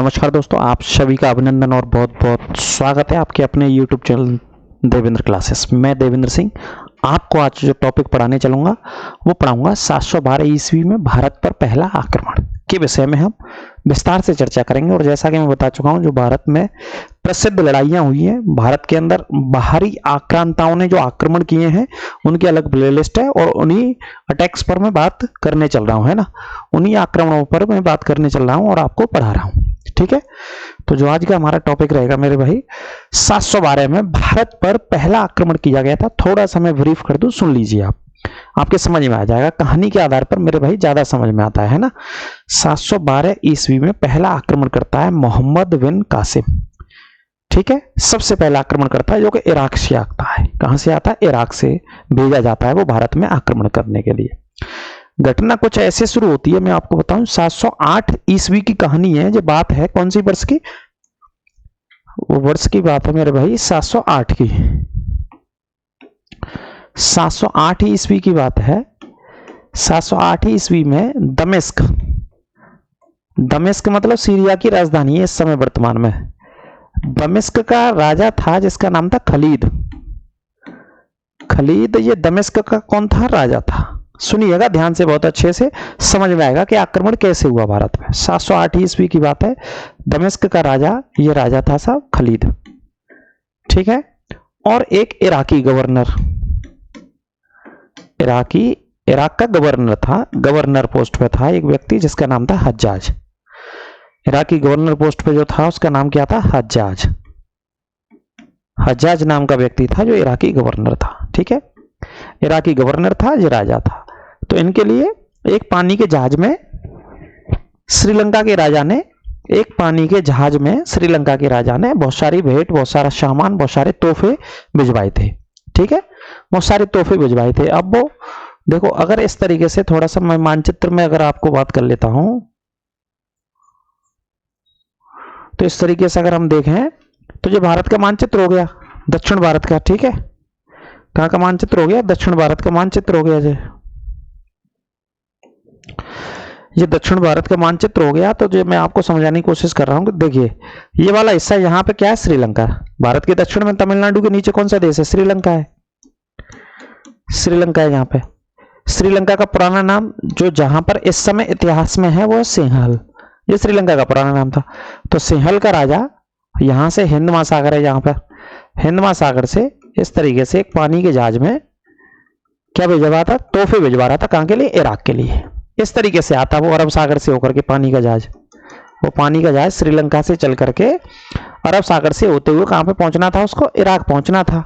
नमस्कार दोस्तों, आप सभी का अभिनंदन और बहुत बहुत स्वागत है आपके अपने YouTube चैनल देवेंद्र क्लासेस। मैं देवेंद्र सिंह आपको आज जो टॉपिक पढ़ाने चलूंगा वो पढ़ाऊंगा 712 ईस्वी में भारत पर पहला आक्रमण के विषय में हम विस्तार से चर्चा करेंगे। और जैसा कि मैं बता चुका हूं, जो भारत में प्रसिद्ध लड़ाइयां हुई हैं, भारत के अंदर बाहरी आक्रांताओं ने जो आक्रमण किए हैं उनकी अलग प्लेलिस्ट है और उन्हीं अटैक्स पर मैं बात करने चल रहा हूं, है ना। उन्हीं आक्रमणों पर मैं बात करने चल रहा हूं और आपको पढ़ा रहा हूं, ठीक है। तो जो आज का हमारा टॉपिक रहेगा मेरे भाई, 712 में भारत पर पहला आक्रमण किया गया था। थोड़ा सा मैं ब्रीफ कर दूं, सुन लीजिए आप, आपके समझ में आ जाएगा। कहानी के आधार पर मेरे भाई ज्यादा समझ में आता है ना। 712 ईस्वी में पहला आक्रमण करता है मोहम्मद बिन कासिम, ठीक है। सबसे पहला आक्रमण करता है जो कि इराक से आता है। कहां से आता है? इराक से भेजा जाता है वो भारत में आक्रमण करने के लिए। घटना कुछ ऐसे शुरू होती है, मैं आपको बताऊं। 708 ईस्वी की कहानी है। जो बात है कौन सी वर्ष की? वो वर्ष की बात है मेरे भाई 708 की। 708 ईस्वी की बात है। 708 ईस्वी में दमिश्क मतलब सीरिया की राजधानी है इस समय वर्तमान में। दमिश्क का राजा था जिसका नाम था खलीद। ये दमिश्क का कौन था? राजा था। सुनिएगा ध्यान से, बहुत अच्छे से समझ में आएगा कि आक्रमण कैसे हुआ भारत में। 708 ईस्वी की बात है। दमिश्क का राजा, ये राजा था साहब खलीद, ठीक है। और एक इराकी गवर्नर, इराक का गवर्नर था, गवर्नर पोस्ट पे था एक व्यक्ति जिसका नाम था हज्जाज। इराकी गवर्नर पोस्ट पे जो था उसका नाम क्या था? हज्जाज नाम का व्यक्ति था जो इराकी गवर्नर था, ठीक है। इराकी गवर्नर था, ये राजा था। तो इनके लिए एक पानी के जहाज में श्रीलंका के राजा ने, बहुत सारी भेंट, बहुत सारा सामान, बहुत सारे तोहफे भिजवाए थे, ठीक है। बहुत सारे तोहफे भिजवाए थे। अब वो देखो, अगर इस तरीके से थोड़ा सा मैं मानचित्र में अगर आपको बात कर लेता हूं, तो इस तरीके से अगर हम देखें तो जो भारत का मानचित्र हो गया, दक्षिण भारत का, ठीक है। कहां का मानचित्र हो गया? दक्षिण भारत का मानचित्र हो गया। ये दक्षिण भारत का मानचित्र हो गया। तो जो मैं आपको समझाने की कोशिश कर रहा हूं कि देखिए, ये वाला हिस्सा यहाँ पे क्या है? श्रीलंका। भारत के दक्षिण में तमिलनाडु के नीचे कौन सा देश है? श्रीलंका है। श्रीलंका है यहाँ पे। श्रीलंका का पुराना नाम जो जहां पर इस समय इतिहास में है वो है सिंहल। ये श्रीलंका का पुराना नाम था। तो सिंहल का राजा यहां से, हिंद महासागर है यहाँ पर, हिंद महासागर से इस तरीके से एक पानी के जहाज में क्या भिजवा था? तोहफे भिजवा रहा था। कहां के लिए? इराक के लिए। इस तरीके से आता वो अरब सागर से होकर के पानी का जहाज, वो पानी का जहाज श्रीलंका से चल करके अरब सागर से होते हुए कहां पे पहुंचना था उसको? इराक पहुंचना था।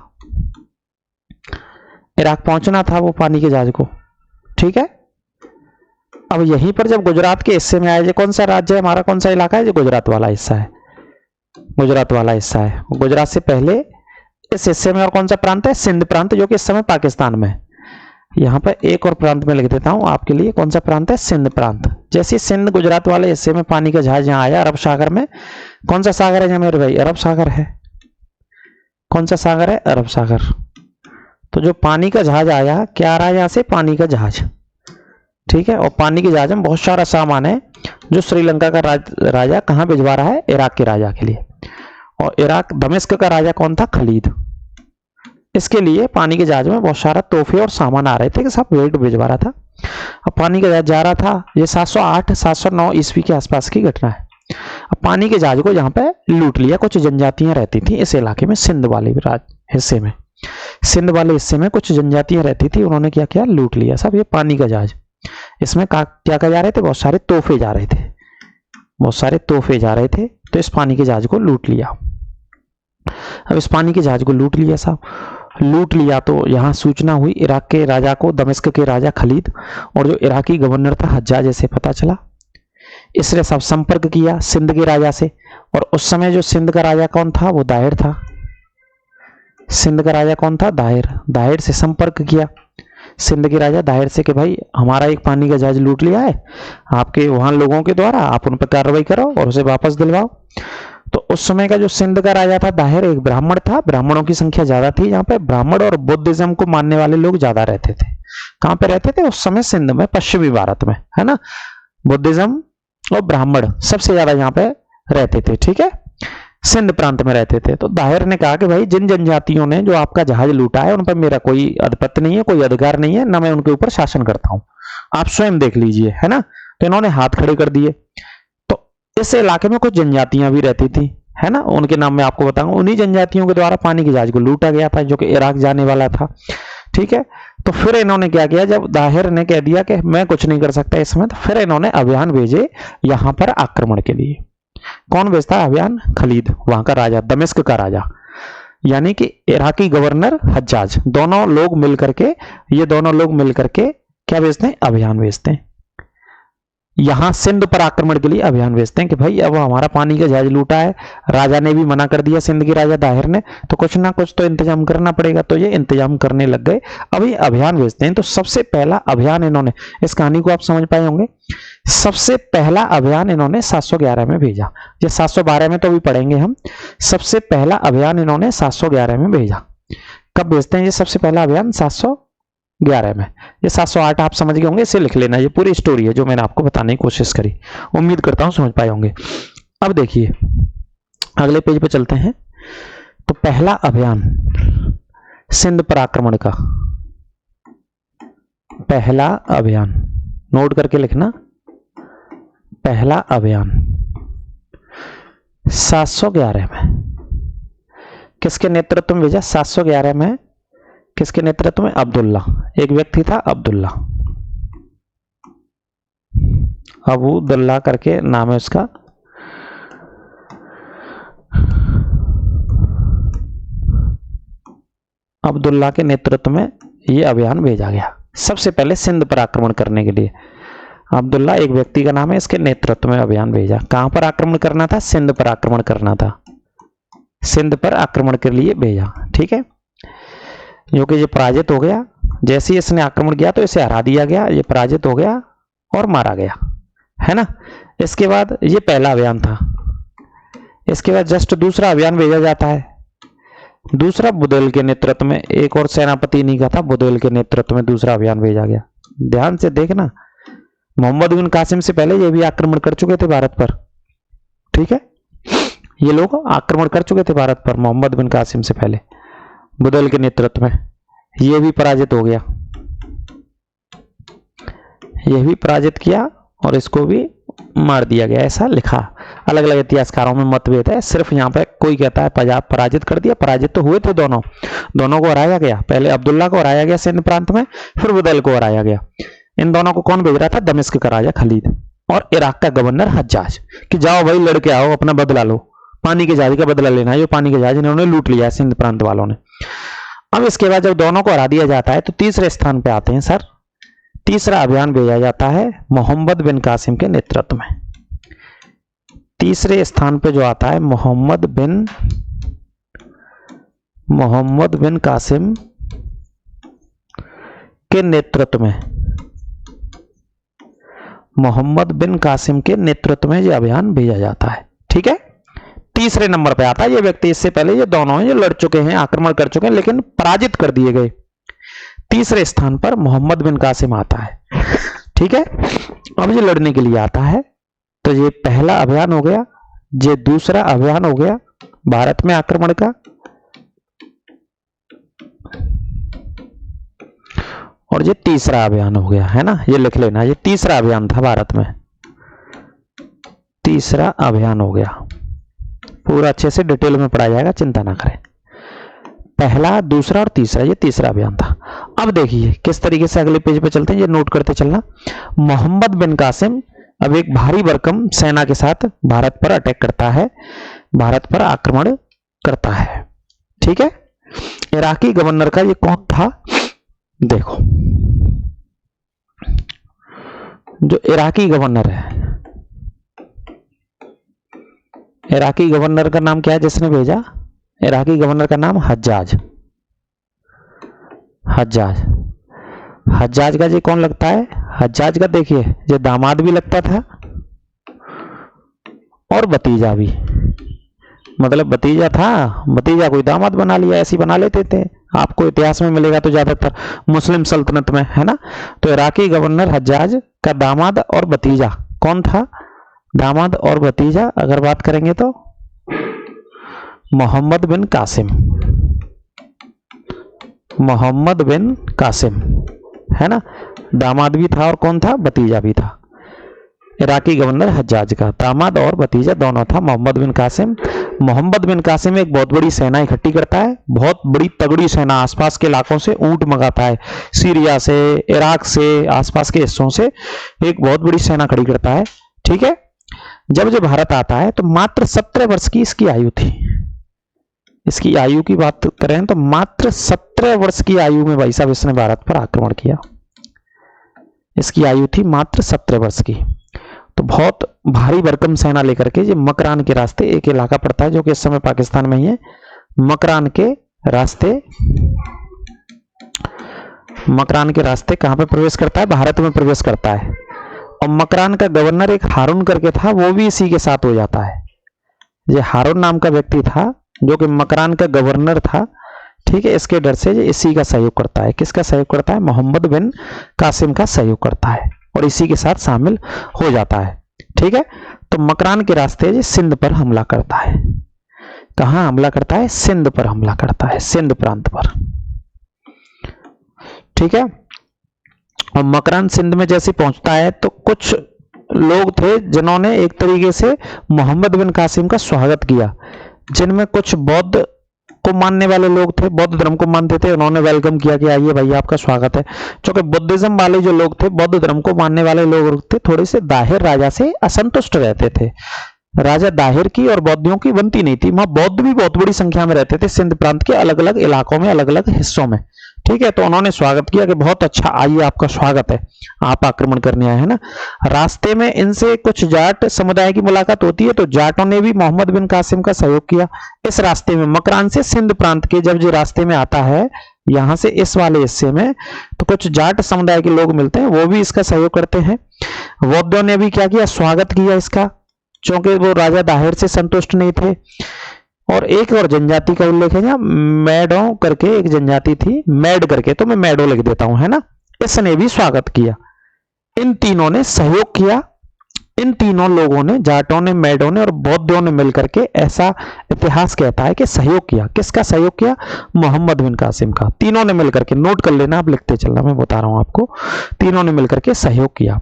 इराक पहुंचना था वो पानी के जहाज को, ठीक है। अब यहीं पर जब गुजरात के हिस्से में आए, कौन सा राज्य है हमारा, कौन सा इलाका है? जो गुजरात वाला हिस्सा है, गुजरात वाला हिस्सा है। गुजरात से पहले इस हिस्से में और कौन सा प्रांत है? सिंध प्रांत, जो कि इस समय पाकिस्तान में है। यहां पर एक और प्रांत में लिख देता हूं आपके लिए, कौन सा प्रांत है? सिंध प्रांत। जैसे सिंध गुजरात वाले हिस्से में पानी का जहाज यहां आया अरब सागर में, कौन सा सागर है मेरे भाई? अरब सागर है। कौन सा सागर है? अरब सागर। तो जो पानी का जहाज आया, क्या आ रहा है यहां से? पानी का जहाज, ठीक है। और पानी के जहाज में बहुत सारा सामान है जो श्रीलंका का राजा कहां भिजवा रहा है? इराक के राजा के लिए। और इराक, दमिश्क का राजा कौन था? खलीद। इसके लिए पानी के जहाज में बहुत सारा तोहफे और सामान आ रहे थे कि सब वेट भिजवा रहा था। अब पानी का जहाज जा रहा था। ये 708-709 ईस्वी के आसपास की घटना है। अब पानी के जहाज को यहाँ पे लूट लिया। कुछ जनजातियां रहती थी इस इलाके में, सिंध वाले हिस्से में, सिंध वाले हिस्से में कुछ जनजातियां रहती थी। उन्होंने क्या किया? लूट लिया सब ये पानी का जहाज। इसमें क्या जा रहे थे? बहुत सारे तोहफे जा रहे थे, बहुत सारे तोहफे जा रहे थे। तो इस पानी के जहाज को लूट लिया। अब इस पानी के जहाज को लूट लिया साहब, लूट लिया। तो यहां सूचना हुई इराक के राजा को, दमिश्क के राजा खलीद, और जो इराकी गवर्नर था हज्जाज, ऐसे पता चला। इसने सब संपर्क किया सिंध के राजा से। और उस समय जो सिंध का राजा कौन था? वो दाहिर था। सिंध का राजा कौन था? दाहिर। दाहिर से संपर्क किया सिंध के राजा दाहिर से कि भाई हमारा एक पानी का जहाज लूट लिया है आपके वहां लोगों के द्वारा, आप उन पर कार्रवाई करो और उसे वापस दिलवाओ। तो उस समय का जो सिंध का राजा था दाहिर, एक ब्राह्मण था। ब्राह्मणों की संख्या ज्यादा थी यहाँ पे। ब्राह्मण और बुद्धिज्म को मानने वाले लोग ज्यादा रहते थे। कहां पे रहते थे उस समय? सिंध में, पश्चिमी भारत में, है ना। बुद्धिज्म और ब्राह्मण सबसे ज्यादा यहाँ पे रहते थे, ठीक है, सिंध प्रांत में रहते थे। तो दाहिर ने कहा कि भाई जिन जनजातियों ने जो आपका जहाज लूटा है उन पर मेरा कोई आधिपत्य नहीं है, कोई अधिकार नहीं है, ना मैं उनके ऊपर शासन करता हूं, आप स्वयं देख लीजिए, है ना। तो इन्होंने हाथ खड़े कर दिए। तो इस इलाके में कुछ जनजातियां भी रहती थी, है ना, उनके नाम मैं आपको बताऊंगा। उन्हीं जनजातियों के द्वारा पानी के जहाज को लूटा गया था जो कि इराक जाने वाला था, ठीक है। तो फिर इन्होंने क्या किया, जब दाहिर ने कह दिया कि मैं कुछ नहीं कर सकता इसमें, तो फिर इन्होंने अभियान भेजे यहां पर आक्रमण के लिए। कौन भेजता है अभियान? खलीद, वहां का राजा, दमिश्क का राजा, यानी कि इराकी गवर्नर हज्जाज, दोनों लोग मिलकर के, ये दोनों लोग मिलकर के क्या भेजते हैं? अभियान भेजते हैं। यहां सिंध पर आक्रमण के लिए अभियान भेजते हैं कि भाई अब हमारा पानी का जहाज लूटा है, राजा ने भी मना कर दिया, सिंध के राजा दाहिर ने, तो कुछ ना कुछ तो इंतजाम करना पड़ेगा। तो ये इंतजाम करने लग गए, अब ये अभियान भेजते हैं। तो सबसे पहला अभियान इन्होंने, इस कहानी को आप समझ पाए होंगे, सबसे पहला अभियान इन्होंने 711 में भेजा। ये 712 में तो भी पढ़ेंगे हम। सबसे पहला अभियान इन्होंने 711 में भेजा। कब भेजते हैं ये सबसे पहला अभियान? 711 में। ये 708 आप समझ गए होंगे, इसे लिख लेना, ये पूरी स्टोरी है जो मैंने आपको बताने की कोशिश करी, उम्मीद करता हूं समझ पाए होंगे। अब देखिए अगले पेज पे चलते हैं। तो पहला अभियान सिंध पर आक्रमण का, पहला अभियान नोट करके लिखना, पहला अभियान 711 में किसके नेतृत्व में भेजा? 711 में किसके नेतृत्व में? अब्दुल्ला, एक व्यक्ति था अब्दुल्ला, अबूदुल्ला करके नाम है उसका। अब्दुल्ला के नेतृत्व में यह अभियान भेजा गया सबसे पहले सिंध पर आक्रमण करने के लिए। अब्दुल्ला एक व्यक्ति का नाम है, इसके नेतृत्व में अभियान भेजा। कहां पर आक्रमण करना था? सिंध पर आक्रमण करना था, सिंध पर आक्रमण के लिए भेजा, ठीक है। जो कि ये पराजित हो गया, जैसे ही इसने आक्रमण किया तो इसे हरा दिया गया, ये पराजित हो गया और मारा गया, है ना। इसके बाद ये पहला अभियान था। इसके बाद जस्ट दूसरा अभियान भेजा जाता है, दूसरा बुदेल के नेतृत्व में, एक और सेनापति नहीं का था, बुदेल के नेतृत्व में दूसरा अभियान भेजा गया। ध्यान से देखना, मोहम्मद बिन कासिम से पहले ये भी आक्रमण कर चुके थे भारत पर, ठीक है, ये लोग आक्रमण कर चुके थे भारत पर मोहम्मद बिन कासिम से पहले, बुदेल के नेतृत्व में। ये भी पराजित हो गया, ये भी पराजित किया और इसको भी मार दिया गया, ऐसा लिखा। अलग अलग इतिहासकारों में मतभेद है, सिर्फ यहाँ पे कोई कहता है पराजित कर दिया, पराजित तो हुए थे दोनों, दोनों को हराया गया। पहले अब्दुल्ला को हराया गया सिंध प्रांत में, फिर बुदेल को हराया गया। इन दोनों को कौन भेज रहा था? दमिश्क का राजा खलीद और इराक का गवर्नर हज्जाज, कि जाओ भाई लड़के आओ, अपना बदला लो, पानी के जहाज का बदला लेना है, जो पानी के जहाज इन्होंने लूट लिया है सिंध प्रांत वालों ने। अब इसके बाद जब दोनों को हरा दिया जाता है तो तीसरे स्थान पे आते हैं सर, तीसरा अभियान भेजा जाता है मोहम्मद बिन कासिम के नेतृत्व में। तीसरे स्थान पे जो आता है मोहम्मद बिन कासिम के नेतृत्व में, मोहम्मद बिन कासिम के नेतृत्व में यह अभियान भेजा जाता है, ठीक है। तीसरे नंबर पे आता है ये व्यक्ति, इससे पहले ये दोनों हैं, ये लड़ चुके हैं, आक्रमण कर चुके हैं, लेकिन पराजित कर दिए गए। तीसरे स्थान पर मोहम्मद बिन कासिम आता है, ठीक है। अब ये लड़ने के लिए आता है, तो ये पहला अभियान हो गया, ये दूसरा अभियान हो गया भारत में आक्रमण का, और ये तीसरा अभियान हो गया, है ना, ये लिख लेना, ये तीसरा अभियान था भारत में, तीसरा अभियान हो गया। पूरा अच्छे से डिटेल में पढ़ा जाएगा, चिंता ना करें। पहला, दूसरा और तीसरा, ये तीसरा अभियान था। अब देखिए किस तरीके से अगले पेज पे चलते हैं, ये नोट करते चलना। मोहम्मद बिन कासिम अब एक भारी भरकम सेना के साथ भारत पर अटैक करता है, भारत पर आक्रमण करता है, ठीक है। इराकी गवर्नर का ये कौन था? देखो, जो इराकी गवर्नर है, इराकी गवर्नर का नाम क्या है जिसने भेजा? इराकी गवर्नर का नाम हज्जाज, हज्जाज। हज्जाज का जी कौन लगता है? हज्जाज का देखिए ये दामाद भी लगता था और भतीजा भी, मतलब भतीजा था, भतीजा कोई दामाद बना लिया, ऐसी बना लेते थे, आपको इतिहास में मिलेगा तो ज्यादातर मुस्लिम सल्तनत में, है ना। तो इराकी गवर्नर हज्जाज का दामाद और भतीजा कौन था? दामाद और भतीजा अगर बात करेंगे तो मोहम्मद बिन कासिम, मोहम्मद बिन कासिम, है ना। दामाद भी था और कौन था, भतीजा भी था, इराकी गवर्नर हज्जाज का दामाद और भतीजा दोनों था, मोहम्मद बिन कासिम। मोहम्मद बिन कासिम एक बहुत बड़ी सेना इकट्ठी करता है, बहुत बड़ी तगड़ी सेना, आसपास के इलाकों से ऊंट मंगाता है, सीरिया से, इराक से, आसपास के हिस्सों से एक बहुत बड़ी सेना खड़ी करता है। ठीक है, जब जब भारत आता है तो मात्र 17 वर्ष की इसकी आयु थी। इसकी आयु की बात करें तो मात्र 17 वर्ष की आयु में भाई साहब इसने भारत पर आक्रमण किया। इसकी आयु थी मात्र 17 वर्ष की। तो बहुत भारी भरकम सेना लेकर के ये मकरान के रास्ते, एक इलाका पड़ता है जो कि इस समय पाकिस्तान में ही है, मकरान के रास्ते कहां पे प्रवेश करता है, भारत में प्रवेश करता है। और मकरान का गवर्नर एक हारून करके था, वो भी इसी के साथ हो जाता है। ये हारून नाम का व्यक्ति था जो कि मकरान का गवर्नर था। ठीक है, इसके डर से ये इसी का सहयोग करता है। किसका सहयोग करता है, मोहम्मद बिन कासिम का सहयोग करता है और इसी के साथ शामिल हो जाता है। ठीक है, तो मकरान के रास्ते ये सिंध पर हमला करता है। कहां हमला करता है, सिंध पर हमला करता है, सिंध प्रांत पर। ठीक है, और मकरान सिंध में जैसे पहुंचता है तो कुछ लोग थे जिन्होंने एक तरीके से मोहम्मद बिन कासिम का स्वागत किया, जिनमें कुछ बौद्ध को मानने वाले लोग थे, बौद्ध धर्म को मानते थे। उन्होंने वेलकम किया कि आइए भाई आपका स्वागत है। क्योंकि बुद्धिज्म वाले जो लोग थे, बौद्ध धर्म को मानने वाले लोग थे, थोड़े से दाहिर राजा से असंतुष्ट रहते थे। राजा दाहिर की और बौद्धियों की बनती नहीं थी। वहां बौद्ध भी बहुत बड़ी संख्या में रहते थे सिंध प्रांत के अलग अलग इलाकों में, अलग अलग हिस्सों में। ठीक है, तो उन्होंने स्वागत किया कि बहुत अच्छा, आइए आपका स्वागत है, आप आक्रमण करने आए हैं ना। रास्ते में इनसे कुछ जाट समुदाय की मुलाकात होती है, तो जाटों ने भी मोहम्मद बिन कासिम का सहयोग किया। इस रास्ते में मकरान से सिंध प्रांत के जब जो रास्ते में आता है, यहां से इस वाले हिस्से में, तो कुछ जाट समुदाय के लोग मिलते हैं, वो भी इसका सहयोग करते हैं। बौद्धों ने भी क्या किया, स्वागत किया इसका, क्योंकि वो राजा दाहिर से संतुष्ट नहीं थे। और एक और जनजाति का उल्लेख है यहाँ, मैडो करके एक जनजाति थी, मैड करके, तो मैं मैडो लिख देता हूं, है ना। इसने भी स्वागत किया। इन तीनों ने सहयोग किया। इन तीनों लोगों ने, जाटों ने, मैडों ने और बौद्धों ने मिलकर के, ऐसा इतिहास कहता है कि सहयोग किया। किसका सहयोग किया, मोहम्मद बिन कासिम का। तीनों ने मिलकर के, नोट कर लेना, आप लिखते चलना, मैं बता रहा हूं आपको। तीनों ने मिलकर के सहयोग किया।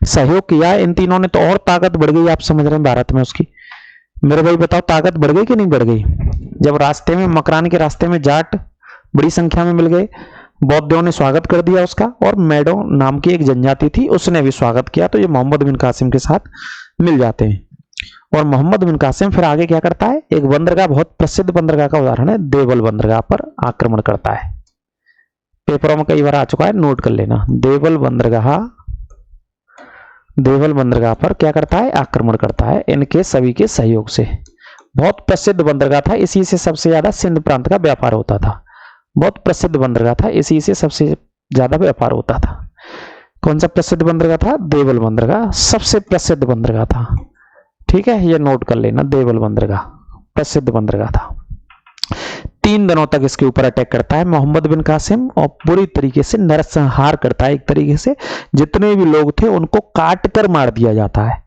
सहयोग किया इन तीनों ने, तो और ताकत बढ़ गई, आप समझ रहे हैं भारत में उसकी। मेरे भाई बताओ, ताकत बढ़ गई कि नहीं बढ़ गई। जब रास्ते में, मकरान के रास्ते में जाट बड़ी संख्या में मिल गए, बौद्धों ने स्वागत कर दिया उसका, और मैडो नाम की एक जनजाति थी उसने भी स्वागत किया, तो ये मोहम्मद बिन कासिम के साथ मिल जाते हैं। और मोहम्मद बिन कासिम फिर आगे क्या करता है, एक बंदरगाह, बहुत प्रसिद्ध बंदरगाह का उदाहरण है, देवल बंदरगाह पर आक्रमण करता है। पेपरों में कई बार आ चुका है, नोट कर लेना। देवल बंदरगाह पर क्या करता है, आक्रमण करता है, इनके सभी के सहयोग से। बहुत प्रसिद्ध बंदरगाह था, इसी से सबसे ज्यादा सिंध प्रांत का व्यापार होता था। बहुत प्रसिद्ध बंदरगाह था, इसी से सबसे ज्यादा व्यापार होता था। कौन सा प्रसिद्ध बंदरगाह था, देवल बंदरगाह सबसे प्रसिद्ध बंदरगाह था। ठीक है, ये नोट कर लेना, देवल बंदरगाह प्रसिद्ध बंदरगाह था। 3 दिनों तक इसके ऊपर अटैक करता है मोहम्मद बिन कासिम, और पूरी तरीके से नरसंहार करता है। एक तरीके से जितने भी लोग थे उनको काट कर मार दिया जाता है।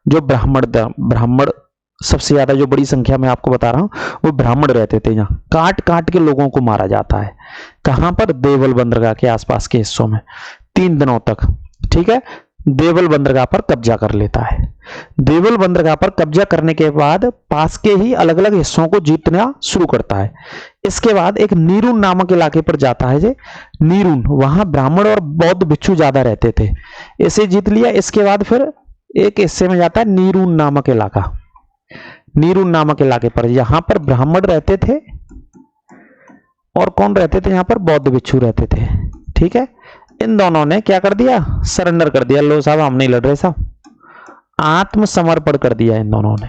जो ब्राह्मण सबसे ज्यादा, जो बड़ी संख्या में आपको बता रहा हूं, वो ब्राह्मण रहते थे, यहाँ काट काट के लोगों को मारा जाता है। कहां पर, देवल बंदरगाह के आसपास के हिस्सों में 3 दिनों तक। ठीक है, देवल बंदरगाह पर कब्जा कर लेता है। देवल बंदरगाह पर कब्जा करने के बाद पास के ही अलग अलग हिस्सों को जीतना शुरू करता है। इसके बाद एक नीरून नामक इलाके पर जाता है। जे नीरून, वहां ब्राह्मण और बौद्ध भिक्षु ज्यादा रहते थे, इसे जीत लिया। इसके बाद फिर एक हिस्से में जाता है नीरून नामक इलाका। नीरून नामक इलाके पर, यहां पर ब्राह्मण रहते थे और कौन रहते थे, यहां पर बौद्ध भिक्षु रहते थे। ठीक है, इन दोनों ने क्या कर दिया, सरेंडर कर दिया। लो साहब, हम नहीं लड़ रहे साहब, आत्मसमर्पण कर दिया। इन दोनों ने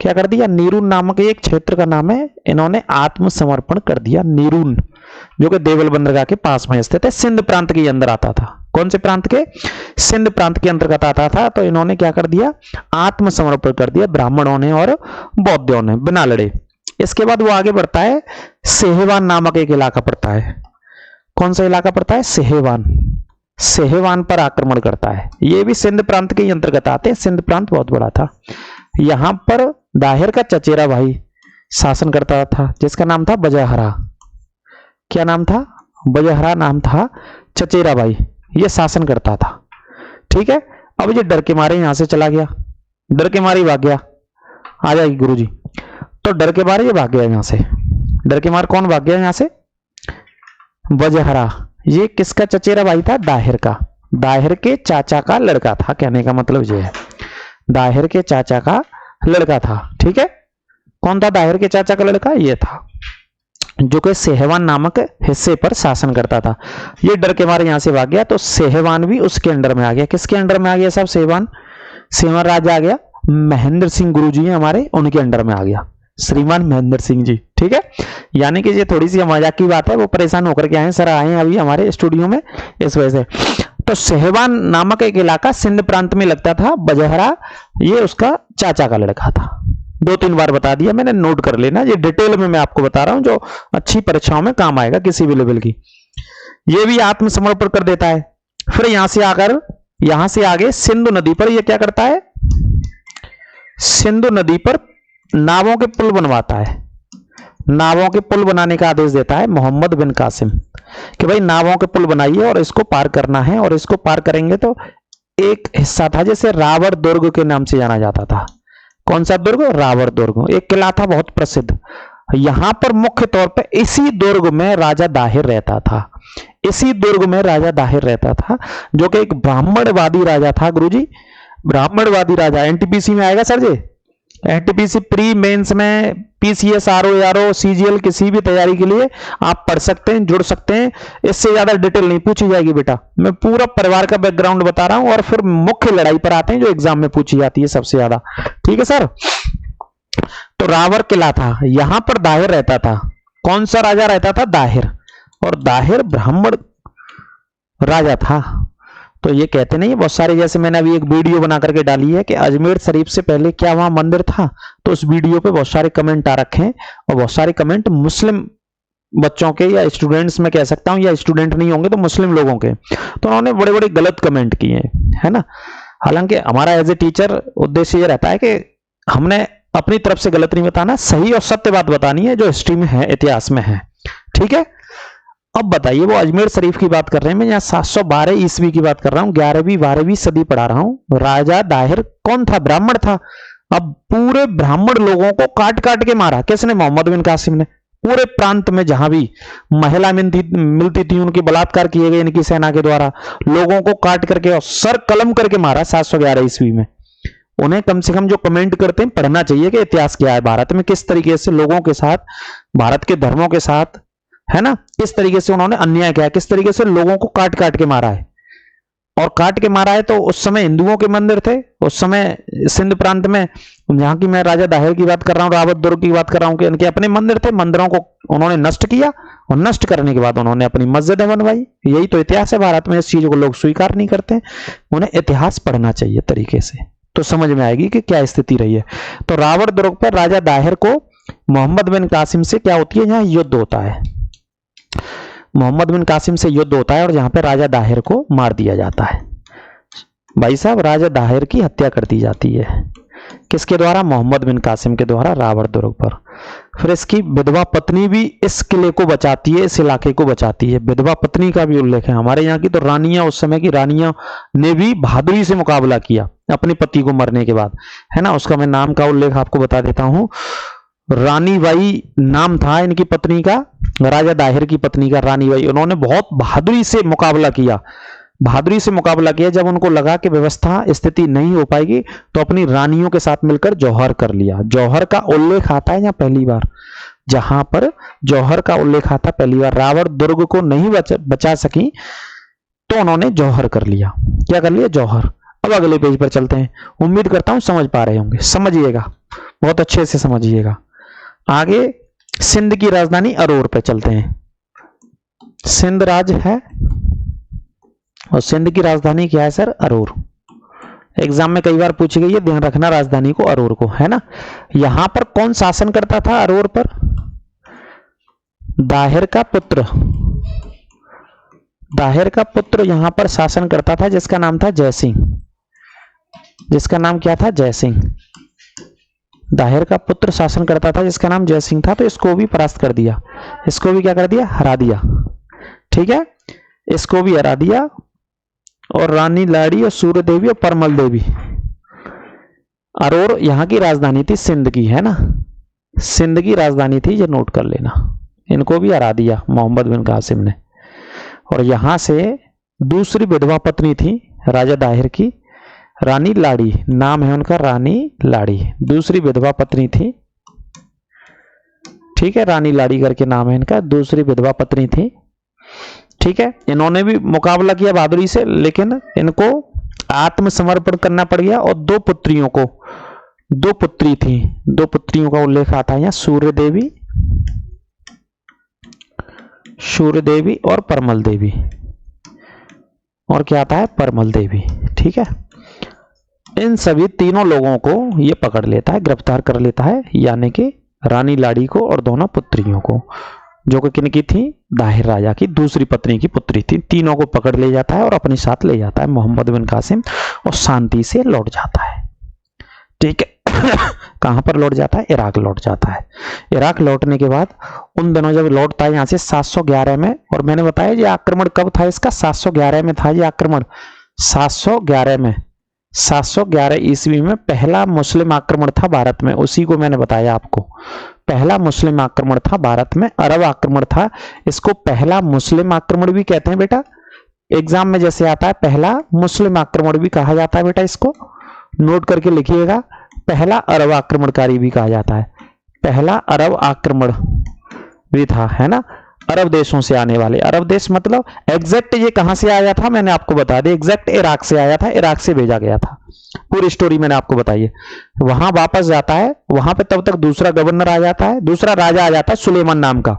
क्या कर दिया, नीरून नामक एक क्षेत्र का नाम है, इन्होंने आत्मसमर्पण कर दिया। नीरून जो कि देवल बंदरगाह के पास में स्थित है, सिंध प्रांत के अंदर आता था। कौन से प्रांत के, सिंध प्रांत के अंतर्गत आता था। तो इन्होंने क्या कर दिया, आत्मसमर्पण कर दिया ब्राह्मणों ने और बौद्धों ने, बिना लड़े। इसके बाद वो आगे बढ़ता है, सेहेवान नामक एक इलाका पड़ता है। कौन सा इलाका पड़ता है, सेहेवान। सेहवान पर आक्रमण करता है। ये भी सिंध प्रांत के अंतर्गत आते हैं। सिंध प्रांत बहुत बड़ा था। यहां पर दाहिर का चचेरा भाई शासन करता था, जिसका नाम था बजहरा। क्या नाम था? बजहरा नाम था। चचेरा भाई ये शासन करता था। ठीक है। अब ये डर के मारे यहां से चला गया, डर के मारे भाग गया। आ जाएगी गुरुजी। तो डर के मारे ये भाग गया यहां से। डर के मारे कौन भाग गया यहां से? बजहरा। ये किसका चचेरा भाई था? दाहिर का। दाहिर के चाचा का लड़का था। कहने का मतलब ये है, दाहिर के चाचा का लड़का था। ठीक है। कौन था दाहिर के चाचा का लड़का? ये था, जो कि सेहवान नामक हिस्से पर शासन करता था। ये डर के मारे यहां से भाग गया, तो सेहवान भी उसके अंडर में आ गया। किसके अंडर में आ गया साहब? सेहवान। सेहवान राजा आ गया। महेंद्र सिंह गुरुजी हैं हमारे, उनके अंडर में आ गया, श्रीमान महेंद्र सिंह जी। ठीक है। यानी कि ये थोड़ी सी मजाक की बात है, वो परेशान होकर के आए, सर आए अभी हमारे स्टूडियो में, इस वजह से। तो सेहवान नामक एक इलाका सिंध प्रांत में लगता था। बजहरा ये उसका चाचा का लड़का था। 2-3 बार बता दिया मैंने, नोट कर लेना। ये डिटेल में मैं आपको बता रहा हूं, जो अच्छी परीक्षाओं में काम आएगा किसी भी लेवल की। ये भी आत्मसमर्पण कर देता है। फिर यहां से आकर, यहां से आगे सिंधु नदी पर ये क्या करता है? सिंधु नदी पर नावों के पुल बनवाता है। नावों के पुल बनाने का आदेश देता है मोहम्मद बिन कासिम कि भाई नावों के पुल बनाइए और इसको पार करना है। और इसको पार करेंगे तो एक हिस्सा था जिसे रावण दुर्ग के नाम से जाना जाता था। कौन सा दुर्ग? रावण दुर्ग। एक किला था बहुत प्रसिद्ध। यहां पर मुख्य तौर पर इसी दुर्ग में राजा दाहिर रहता था। इसी दुर्ग में राजा दाहिर रहता था, जो कि एक ब्राह्मणवादी राजा था गुरुजी। ब्राह्मणवादी राजा। एनटीपीसी में आएगा सर जी, एनटीपीसी प्री मेंस में, पीसीएस, आरओ, आरओ, सीजीएल, किसी भी तैयारी के लिए आप पढ़ सकते हैं, जुड़ सकते हैं। इससे ज्यादा डिटेल नहीं पूछी जाएगी बेटा। मैं पूरा परिवार का बैकग्राउंड बता रहा हूं और फिर मुख्य लड़ाई पर आते हैं जो एग्जाम में पूछी जाती है सबसे ज्यादा। ठीक है सर। तो रावण किला था, यहां पर दाहिर रहता था। कौन सा राजा रहता था? दाहिर। और दाहिर ब्राह्मण राजा था। तो ये कहते नहीं, बहुत सारे, जैसे मैंने अभी एक वीडियो बना करके डाली है कि अजमेर शरीफ से पहले क्या वहां मंदिर था, तो उस वीडियो पे बहुत सारे कमेंट आ रखे हैं, और बहुत सारे कमेंट मुस्लिम बच्चों के या स्टूडेंट्स में कह सकता हूं, या स्टूडेंट नहीं होंगे तो मुस्लिम लोगों के, तो उन्होंने बड़े बड़े गलत कमेंट किए हैं, है ना। हालांकि हमारा एज ए टीचर उद्देश्य ये रहता है कि हमने अपनी तरफ से गलत नहीं बताना, सही और सत्य बात बतानी है जो हिस्ट्री में है, इतिहास में है। ठीक है। अब बताइए, वो अजमेर शरीफ की बात कर रहे हैं, मैं यहाँ 712 ईस्वी की बात कर रहा हूँ, 11वीं 12वीं सदी पढ़ा रहा हूँ। राजा दाहिर कौन था? ब्राह्मण था। अब पूरे ब्राह्मण लोगों को काट काट के मारा। किसने? मोहम्मद बिन कासिम ने। पूरे प्रांत में जहां भी महिला मिलती थी उनके बलात्कार किए गए इनकी सेना के द्वारा। लोगों को काट करके और सर कलम करके मारा 711 ईस्वी में। उन्हें कम से कम जो कमेंट करते हैं पढ़ना चाहिए कि इतिहास क्या है, भारत में किस तरीके से लोगों के साथ, भारत के धर्मों के साथ, है ना, किस तरीके से उन्होंने अन्याय किया, किस तरीके से लोगों को काट काट के मारा है। और काट के मारा है तो उस समय हिंदुओं के मंदिर थे, उस समय सिंध प्रांत में, जहां की मैं राजा दाहिर की बात कर रहा हूं, रावत दुर्ग की बात कर रहा हूं, कि इनके अपने मंदिर थे। मंदिरों को उन्होंने नष्ट किया और नष्ट करने के बाद उन्होंने अपनी मस्जिदें बनवाई। यही तो इतिहास है भारत में। इस चीज को लोग स्वीकार नहीं करते। उन्हें इतिहास पढ़ना चाहिए तरीके से, तो समझ में आएगी कि क्या स्थिति रही है। तो रावण दुर्ग पर राजा दाहिर को मोहम्मद बिन कासिम से क्या होती है? यहाँ युद्ध होता है। मोहम्मद बिन कासिम से युद्ध होता है और यहां पे राजा दाहिर को मार दिया जाता है। भाई साहब, राजा दाहिर की हत्या कर दी जाती है। किसके द्वारा? मोहम्मद बिन कासिम के द्वारा, रावण दुर्ग पर। फिर इसकी विधवा पत्नी भी इस किले को बचाती है, इस इलाके को बचाती है। विधवा पत्नी का भी उल्लेख है। हमारे यहाँ की तो रानियां, उस समय की रानियां ने भी बहादुरी से मुकाबला किया अपने पति को मरने के बाद, है ना। उसका मैं नाम का उल्लेख आपको बता देता हूं। रानी बाई नाम था इनकी पत्नी का, राजा दाहिर की पत्नी का, रानी बाई। उन्होंने बहुत बहादुरी से मुकाबला किया, बहादुरी से मुकाबला किया। जब उनको लगा कि व्यवस्था स्थिति नहीं हो पाएगी तो अपनी रानियों के साथ मिलकर जौहर कर लिया। जौहर का उल्लेख आता है यहाँ पहली बार, जहां पर जौहर का उल्लेख आता पहली बार। रावण दुर्ग को नहीं बचा सकी तो उन्होंने जौहर कर लिया। क्या कर लिया? जौहर। अब अगले पेज पर चलते हैं। उम्मीद करता हूं समझ पा रहे होंगे, समझिएगा, बहुत अच्छे से समझिएगा। आगे सिंध की राजधानी अरोर पे चलते हैं। सिंध राज्य है और सिंध की राजधानी क्या है सर? अरोर। एग्जाम में कई बार पूछी गई है, ध्यान रखना राजधानी को अरोर को, है ना। यहां पर कौन शासन करता था अरोर पर? दाहिर का पुत्र दाहिर का पुत्र यहां पर शासन करता था जिसका नाम था जयसिंह, जिसका नाम क्या था? जयसिंह। दाहिर का पुत्र शासन करता था जिसका नाम जयसिंह था, तो इसको भी परास्त कर दिया, इसको भी क्या कर दिया? हरा दिया। ठीक है, इसको भी हरा दिया। और रानी लाड़ी और सूर्य देवी और परमल देवी, और यहां की राजधानी थी सिंध की, है ना, सिंध की राजधानी थी, ये नोट कर लेना। इनको भी हरा दिया मोहम्मद बिन कासिम ने। और यहां से दूसरी विधवा पत्नी थी राजा दाहिर की, रानी लाड़ी, नाम है उनका रानी लाड़ी, दूसरी विधवा पत्नी थी। ठीक है, रानी लाड़ी करके नाम है इनका, दूसरी विधवा पत्नी थी। ठीक है, इन्होंने भी मुकाबला किया बहादुरी से, लेकिन इनको आत्मसमर्पण करना पड़ गया। और दो पुत्रियों को, दो पुत्री थी, दो पुत्रियों का उल्लेख आता है यहाँ, सूर्य देवी, सूर्य देवी और परमल देवी, और क्या आता है? परमल देवी। ठीक है, इन सभी तीनों लोगों को ये पकड़ लेता है, गिरफ्तार कर लेता है, यानी कि रानी लाड़ी को और दोनों पुत्रियों को, जो कि किनकी थी? दाहिर राजा की दूसरी पत्नी की पुत्री थी। तीनों को पकड़ ले जाता है और अपने साथ ले जाता है मोहम्मद बिन कासिम, और शांति से लौट जाता है। ठीक है, कहां पर लौट जाता है? इराक लौट जाता है। इराक लौटने के बाद उन दिनों जब लौटता है यहां से 711 में, और मैंने बताया ये आक्रमण कब था इसका? 711 में था ये आक्रमण, 711 में, 711 ईस्वी में पहला मुस्लिम आक्रमण था भारत में। उसी को मैंने बताया आपको, पहला मुस्लिम आक्रमण था भारत में, अरब आक्रमण था। इसको पहला मुस्लिम आक्रमण भी कहते हैं बेटा, एग्जाम में जैसे आता है पहला मुस्लिम आक्रमण भी कहा जाता है बेटा, इसको नोट करके लिखिएगा। पहला अरब आक्रमणकारी भी कहा जाता है, पहला अरब आक्रमण भी था, है ना, अरब देशों से आने वाले। अरब देश मतलब एग्जैक्ट ये कहां से आया था मैंने आपको बता दिया, एग्जैक्ट इराक से आया था, इराक से भेजा गया था। पूरी स्टोरी मैंने आपको बताई है। वहां वापस जाता है, वहां पे तब तक दूसरा गवर्नर आ जाता है, दूसरा राजा आ जाता है सुलेमान नाम का।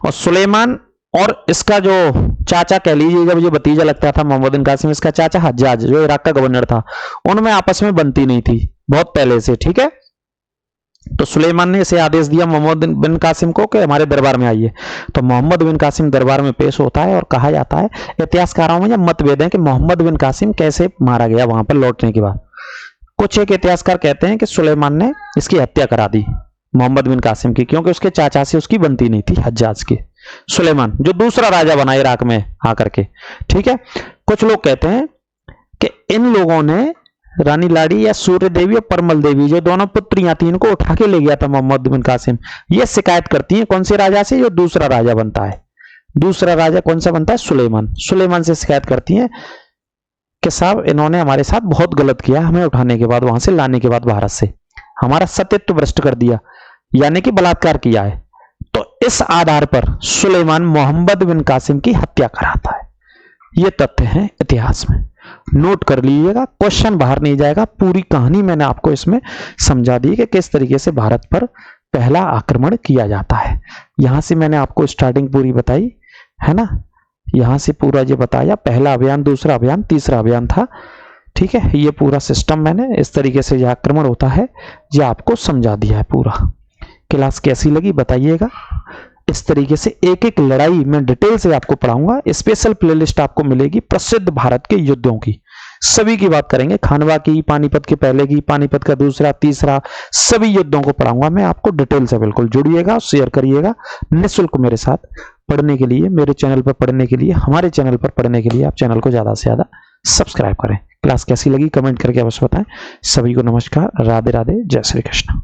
और सुलेमान और इसका जो चाचा कह लीजिए, जब ये भतीजा लगता था मोहम्मद बिन कासिम, इसका चाचा हज्जाज जो इराक का गवर्नर था, उनमें आपस में बनती नहीं थी बहुत पहले से। ठीक है, तो सुलेमान ने इसे आदेश दिया मोहम्मद बिन कासिम को कि हमारे दरबार में आइए। तो मोहम्मद बिन कासिम दरबार में पेश होता है, और कहा जाता है, इतिहासकारों में जब मतभेद है कि मोहम्मद बिन कासिम कैसे मारा गया वहां पर लौटने के बाद। कुछ एक इतिहासकार कहते हैं कि सुलेमान ने इसकी हत्या करा दी मोहम्मद बिन कासिम की, क्योंकि उसके चाचा से उसकी बनती नहीं थी, हज्जाज के, सुलेमान जो दूसरा राजा बना इराक में आकर के। ठीक है, कुछ लोग कहते हैं कि इन लोगों ने रानी लाड़ी या सूर्य देवी और परमल देवी जो दोनों पुत्रियां थी, इनको उठा के ले गया था मोहम्मद बिन कासिम। ये शिकायत करती हैं कौन से राजा से? जो दूसरा राजा बनता है। दूसरा राजा कौन सा बनता है? सुलेमान। सुलेमान से शिकायत करती हैं कि साहब इन्होंने हमारे साथ बहुत गलत किया, हमें उठाने के बाद, वहां से लाने के बाद भारत से हमारा सतीत्व भ्रष्ट कर दिया, यानी कि बलात्कार किया है। तो इस आधार पर सुलेमान मोहम्मद बिन कासिम की हत्या कराता है। ये तथ्य हैं इतिहास में, नोट कर लीजिएगा, क्वेश्चन बाहर नहीं जाएगा। पूरी कहानी मैंने आपको इसमें समझा दी कि किस तरीके से भारत पर पहला आक्रमण किया जाता है। यहां से मैंने आपको स्टार्टिंग पूरी बताई है ना, यहां से पूरा ये बताया, पहला अभियान, दूसरा अभियान, तीसरा अभियान था। ठीक है, ये पूरा सिस्टम मैंने इस तरीके से यह आक्रमण होता है ये आपको समझा दिया है पूरा। क्लास कैसी लगी बताइएगा। इस तरीके से एक एक लड़ाई मैं डिटेल से आपको पढ़ाऊंगा। स्पेशल प्लेलिस्ट आपको मिलेगी प्रसिद्ध भारत के युद्धों की, सभी की बात करेंगे, खानवा की, पानीपत के पहले की, पानीपत का दूसरा, तीसरा, सभी युद्धों को पढ़ाऊंगा मैं आपको डिटेल से। बिल्कुल जुड़िएगा, शेयर करिएगा निःशुल्क मेरे साथ पढ़ने के लिए, मेरे चैनल पर पढ़ने के लिए, हमारे चैनल पर पढ़ने के लिए आप चैनल को ज्यादा से ज्यादा सब्सक्राइब करें। क्लास कैसी लगी कमेंट करके अवश्य बताएं। सभी को नमस्कार, राधे राधे, जय श्री कृष्ण।